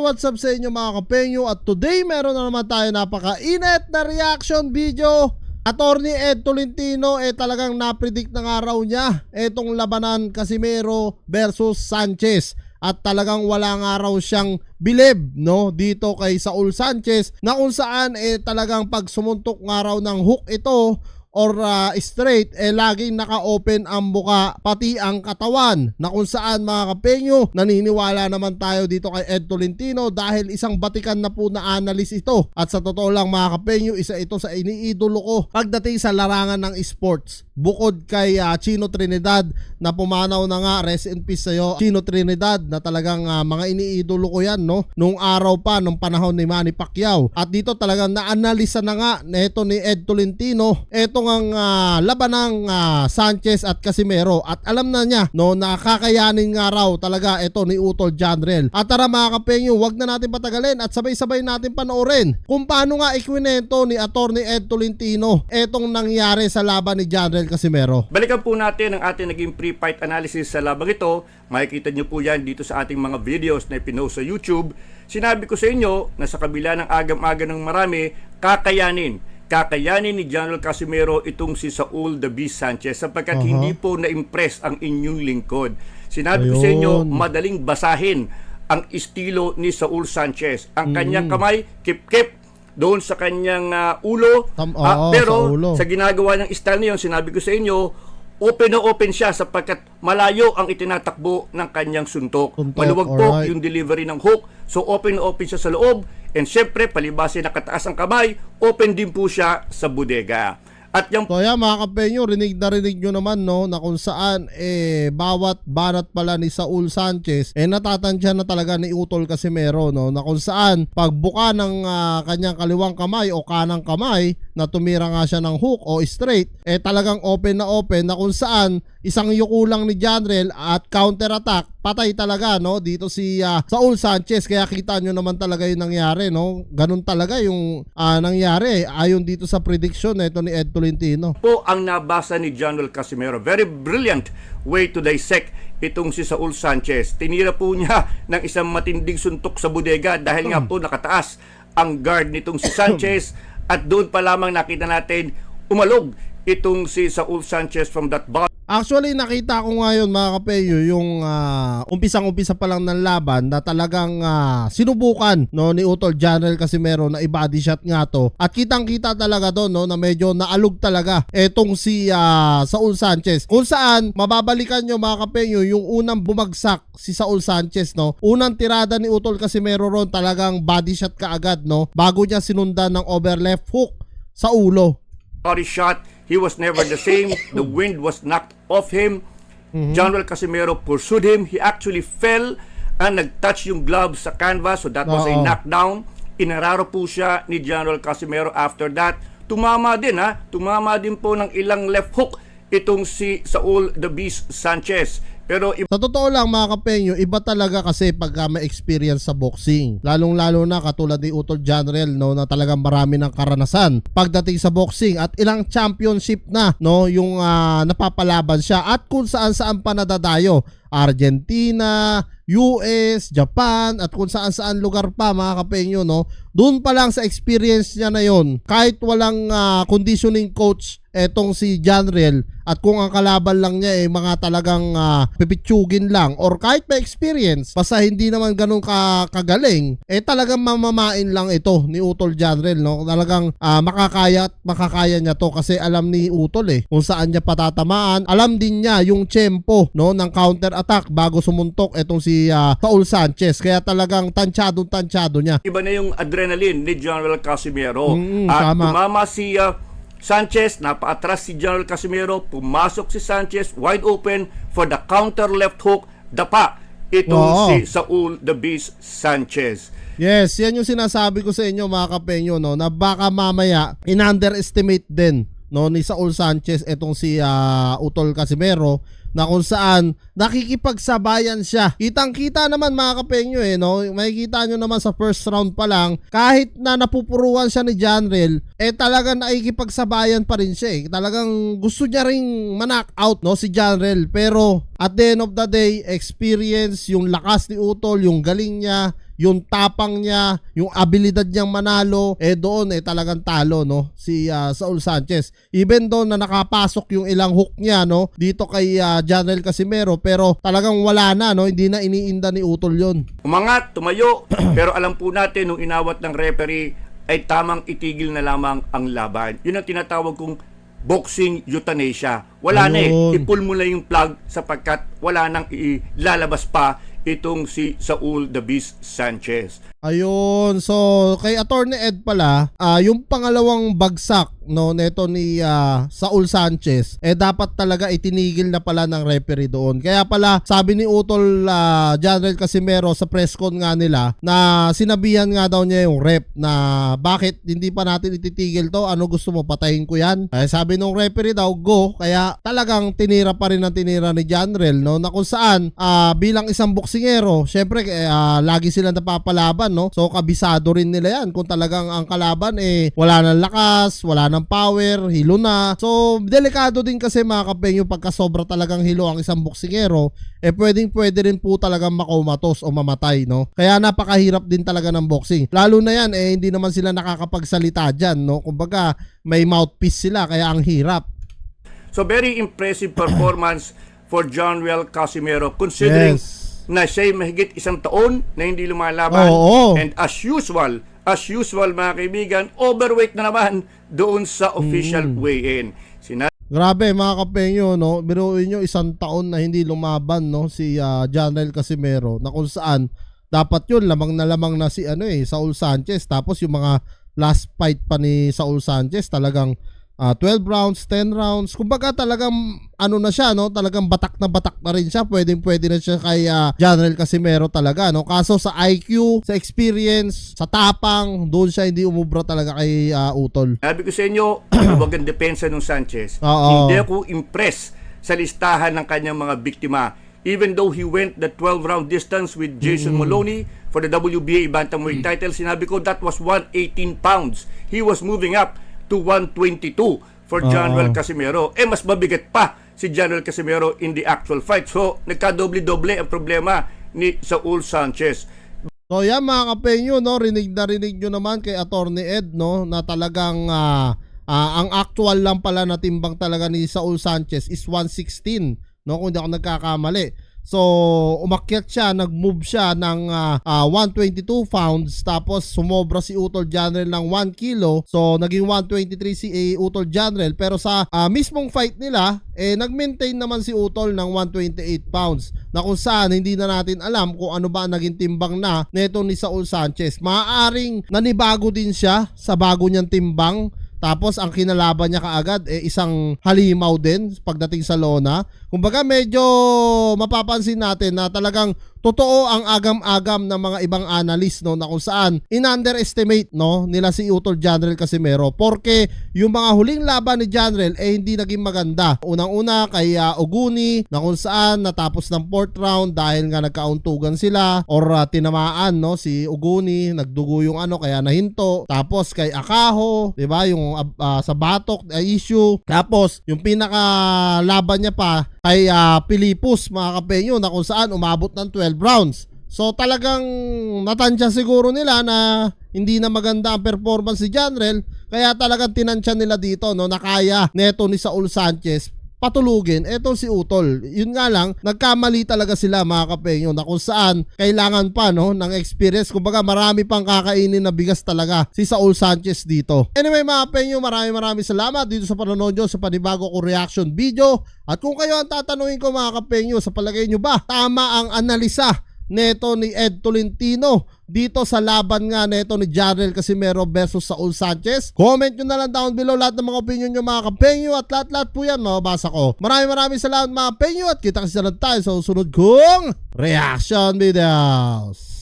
what's up sa inyo mga kapenyo? At today meron na naman tayo napaka-init na reaction video. Attorney Ed Tolentino talagang napredict na nga raw niya etong labanan Casimero versus Sanchez. At talagang wala nga raw siyang bilib dito kay Saul Sanchez, na kung saan talagang pag sumuntok nga raw ng hook ito or straight laging naka-open ang buka pati ang katawan, na kung saan mga kapenyo naniniwala naman tayo dito kay Ed Tolentino dahil isang batikan na po na analyst ito. At sa totoo lang mga kapenyo, isa ito sa iniidolo ko pagdating sa larangan ng sports, bukod kay Chino Trinidad na pumanaw na nga, rest in peace sa'yo Chino Trinidad, na talagang mga iniidolo ko yan nung araw pa, nung panahon ni Manny Pacquiao. At dito talagang naanalisa na nga neto ni Ed Tolentino etong ang laban ng Sanchez at Casimero, at alam na niya nakakayanin nga raw talaga ito ni Utol Janrel. At tara mga kapenyo, wag na natin patagalin at sabay-sabay natin panoorin kung paano nga ikwinento ni Attorney Ed Tolentino etong nangyari sa laban ni Janrel Casimero. Balikan po natin ang ating naging pre-fight analysis sa labang ito. Makikita nyo po yan dito sa ating mga videos na ipinost sa YouTube. Sinabi ko sa inyo na sa kabila ng agam-aga ng marami, kakayanin ni General Casimero itong si Saul the Beast Sanchez, sapagkat hindi po na-impress ang inyong lingkod. Sinabi ko sa inyo, madaling basahin ang estilo ni Saul Sanchez. Ang kanyang kamay, kip-kip doon sa kanyang ulo. Pero sa ginagawa ng style niyon, sinabi ko sa inyo, open na open siya sapagkat malayo ang itinatakbo ng kanyang suntok. Maluwag po yung delivery ng hook. So open na open siya sa loob. And syempre, palibase nakataas ang kamay, open din po siya sa bodega. At yung mga kapenyo, rinig nyo naman na kung saan bawat banat pala ni Saul Sanchez natatansya na talaga ni Utol Casimero, na kung saan pagbuka ng kanyang kaliwang kamay o kanang kamay na tumira nga siya ng hook o straight, talagang open na kung saan isang yuko lang ni Janrel at counter attack, patay talaga dito si Saul Sanchez. Kaya kita nyo naman talaga yung nangyari, ganun talaga yung nangyari ayon dito sa prediction ito ni Ed Tolentino. Po ang nabasa ni General Casimero, very brilliant way to dissect itong si Saul Sanchez. Tinira po niya ng isang matinding suntok sa bodega dahil nga po nakataas ang guard nitong si Sanchez. At doon pa lamang nakita natin umalog itong si Saul Sanchez from that ball. Actually, nakita ko ngayon mga kapeyo yung umpisang-umpisa pa lang ng laban na talagang sinubukan ni Utol Janrel Casimero na i-body shot nga to. At kitang-kita talaga doon na medyo naalog talaga etong si Saul Sanchez. Kung saan, mababalikan nyo mga kapeyo yung unang bumagsak si Saul Sanchez. Unang tirada ni Utol Casimero ron talagang body shot kaagad bago niya sinundan ng over left hook sa ulo. Body shot, he was never the same. The wind was knocked off him. General Casimero pursued him. He actually fell and nag-touch yung gloves sa canvas. So that was a knockdown. Inararo po siya ni General Casimero after that. Tumama din po ng ilang left hook itong si Saul the Beast Sanchez. Pero sa totoo lang mga kapenyo, iba talaga kasi pag may experience sa boxing. Lalong-lalo na katulad ni Utol Janrel na talagang marami ng karanasan pagdating sa boxing at ilang championship na yung napapalaban siya at kung saan-saan pa nadadayo. Argentina, US, Japan at kung saan-saan lugar pa mga kapenyo. Doon pa lang sa experience niya na yon, kahit walang conditioning coach etong si Janrel, at kung ang kalaban lang niya mga talagang pipitsugin lang or kahit may experience basta hindi naman ganun kagaling, talagang mamamain lang ito ni Utol Janrel. Talagang makakaya niya to kasi alam ni Utol kung saan niya patatamaan. Alam din niya yung tempo ng counter attack bago sumuntok etong si Saul Sanchez, kaya talagang tansyado niya. Iba na yung adrenaline ni General Casimero. Tumama si Sanchez, napaatras si General Casimero, pumasok si Sanchez wide open for the counter left hook, dapa itong si Saul the Beast Sanchez. Yes, yan yung sinasabi ko sa inyo mga kapenyo, na baka mamaya in-underestimate din ni Saul Sanchez etong si Utol Casimero, na kung saan nakikipagsabayan siya. Kitang-kita naman mga kapenyo makikita nyo naman sa first round pa lang, kahit na napupuruan siya ni Janrel, talagang nakikipagsabayan pa rin siya. Talagang gusto niya ring ma-knock out si Janrel, pero at the end of the day, experience, yung lakas ni Utol, yung galing niya, yung tapang niya, yung abilidad niyang manalo, doon talagang talo, no, si Saul Sanchez. Even though na nakapasok yung ilang hook niya, no, dito kay Janel Casimero, pero talagang wala na, no, hindi na iniinda ni Utol yun. Umangat, tumayo, pero alam po natin nung inawat ng referee ay tamang itigil na lamang ang laban. Yun ang tinatawag kong boxing euthanasia. Wala na i-pull mo na yung plug sapagkat wala nang ilalabas pa itong si Saul the Beast Sanchez. Ayun, so kay Attorney Ed pala, yung pangalawang bagsak, no, neto ni Saul Sanchez, dapat talaga itinigil na pala ng referee doon. Kaya pala sabi ni Utol Janel Casimero sa press con nga nila na sinabihan nga daw niya yung rep na bakit hindi pa natin ititigil to, ano gusto mo, patayin ko yan? Sabi nung referee daw, go. Kaya talagang tinira pa rin ang tinira ni Janel, no, na kung saan bilang isang boksingero, syempre lagi sila napapalaban, no? So kabisado rin nila yan kung talagang ang kalaban wala nang lakas, wala nang power, hilo na. So delikado din kasi mga kapenyo pagka sobra talagang hilo ang isang boksingero, pwede rin po talagang makomatos o mamatay, no? Kaya napakahirap din talaga ng boxing. Lalo na yan hindi naman sila nakakapagsalita dyan, no? Kumbaga may mouthpiece sila kaya ang hirap. So very impressive performance for Janel Casimero considering na siya'y mahigit isang taon na hindi lumalaban. And as usual mga kaibigan, overweight na naman doon sa official weigh-in. Grabe mga kapenyo, no? Biruin nyo isang taon na hindi lumaban, no, si Janel Casimero, na kung saan dapat yun lamang na si Saul Sanchez. Tapos yung mga last fight pa ni Saul Sanchez talagang 12 rounds, 10 rounds. Kumbaga talagang na siya, no? Talagang batak na rin siya. Pwede na siya kay Janel Casimero talaga, no? Kaso sa IQ, sa experience, sa tapang, doon siya hindi umubra talaga kay Utol. Sabi ko sa inyo, huwag ang depensa ng Sanchez. Hindi ako impressed sa listahan ng kanyang mga biktima. Even though he went the 12-round distance with Jason Maloney for the WBA bantamweight title, sinabi ko that was 118 pounds. He was moving up to 122 for Janel Casimero. Mas mabigat pa si Janel Casimero in the actual fight. So, nagkadoble-doble ang problema ni Saul Sanchez. So, yan mga kapenyo, no? Rinig nyo naman kay Attorney Ed, no? Na talagang ang actual lang pala na timbang talaga ni Saul Sanchez is 116, no? Kung hindi ako nagkakamali. So, umakyat siya, nag-move siya ng 122 pounds, tapos sumobra si Utol Janel ng 1 kilo. So, naging 123 si Utol Janel. Pero sa mismong fight nila, nag-maintain naman si Utol ng 128 pounds. Na kung saan, hindi na natin alam kung ano ba naging timbang na neto ni Saul Sanchez. Maaaring nanibago din siya sa bago niyang timbang. Tapos ang kinalaban niya kaagad isang halimaw din pagdating sa lona. Kumbaga medyo mapapansin natin na talagang totoo ang agam-agam ng mga ibang analyst, no, na kung saan in-underestimate, no, nila si Utol Janel Casimero porque yung mga huling laban ni Janel hindi naging maganda. Unang-una kay Oguni na kung saan natapos ng 4th round dahil nga nagkauntugan sila or tinamaan, no, si Oguni, nagdugo yung kaya nahinto. Tapos kay Akaho, 'di ba, yung sa batok issue. Tapos yung pinaka laban niya pa kay Pilipus mga kapenyo na kung saan umabot ng 12 rounds. So talagang natansya siguro nila na hindi na maganda ang performance ni Janel, kaya talagang tinansya nila dito, no, na kaya neto ni Saul Sanchez patulugin si Utol. Yun nga lang, nagkamali talaga sila mga kapenyo na kung saan kailangan pa, no, ng experience. Kumbaga marami pang kakainin na bigas talaga si Saul Sanchez dito. Anyway mga kapenyo, maraming salamat dito sa panonood nyo sa panibago ko reaction video. At kung kayo ang tatanungin ko mga kapenyo, sa palagay nyo ba tama ang analisa neto ni Ed Tolentino dito sa laban nga neto ni Janel Casimero versus Saul Sanchez? Comment nyo na lang down below lahat ng mga opinion nyo mga kapenyo, at lahat po yan mababasa ko. Maraming salamat mga kapenyo, at kita kasi na tayo sa susunod kong reaction videos.